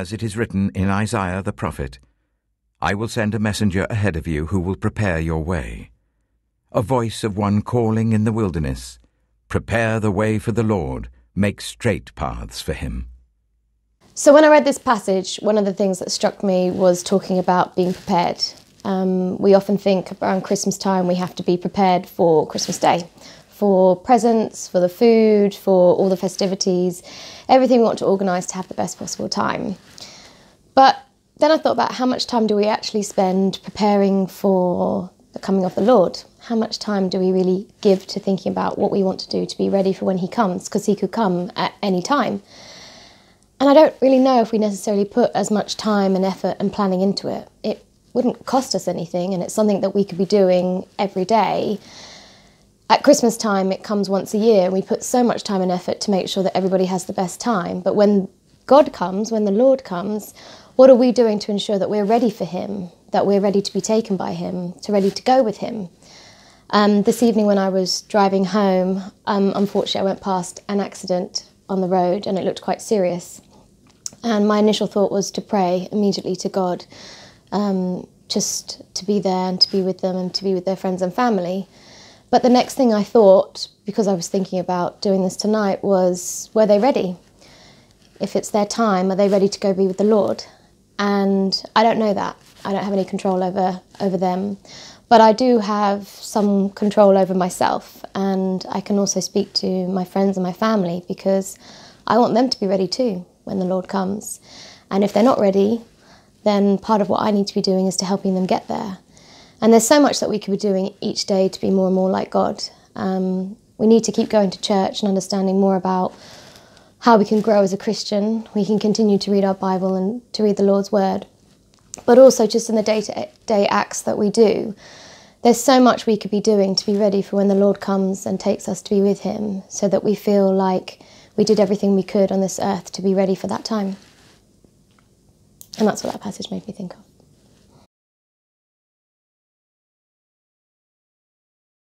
as it is written in Isaiah the prophet, I will send a messenger ahead of you who will prepare your way. A voice of one calling in the wilderness, prepare the way for the Lord, make straight paths for him. So when I read this passage, one of the things that struck me was talking about being prepared. We often think around Christmas time we have to be prepared for Christmas Day, for presents, for the food, for all the festivities, everything we want to organise to have the best possible time. But then I thought about how much time do we actually spend preparing for the coming of the Lord? How much time do we really give to thinking about what we want to do to be ready for when he comes? Because he could come at any time. And I don't really know if we necessarily put as much time and effort and planning into it. It wouldn't cost us anything, and it's something that we could be doing every day. At Christmas time, it comes once a year, and we put so much time and effort to make sure that everybody has the best time. But when God comes, when the Lord comes, what are we doing to ensure that we're ready for him, that we're ready to be taken by him, to ready to go with him? This evening when I was driving home, unfortunately I went past an accident on the road, and it looked quite serious. And my initial thought was to pray immediately to God, just to be there and to be with them and to be with their friends and family. But the next thing I thought, because I was thinking about doing this tonight, was, were they ready? If it's their time, are they ready to go be with the Lord? And I don't know that. I don't have any control over them. But I do have some control over myself, and I can also speak to my friends and my family, because I want them to be ready too when the Lord comes. And if they're not ready, then part of what I need to be doing is to helping them get there. And there's so much that we could be doing each day to be more and more like God. We need to keep going to church and understanding more about how we can grow as a Christian. We can continue to read our Bible and to read the Lord's Word. But also just in the day-to-day acts that we do, there's so much we could be doing to be ready for when the Lord comes and takes us to be with him, so that we feel like we did everything we could on this earth to be ready for that time. And that's what that passage made me think of.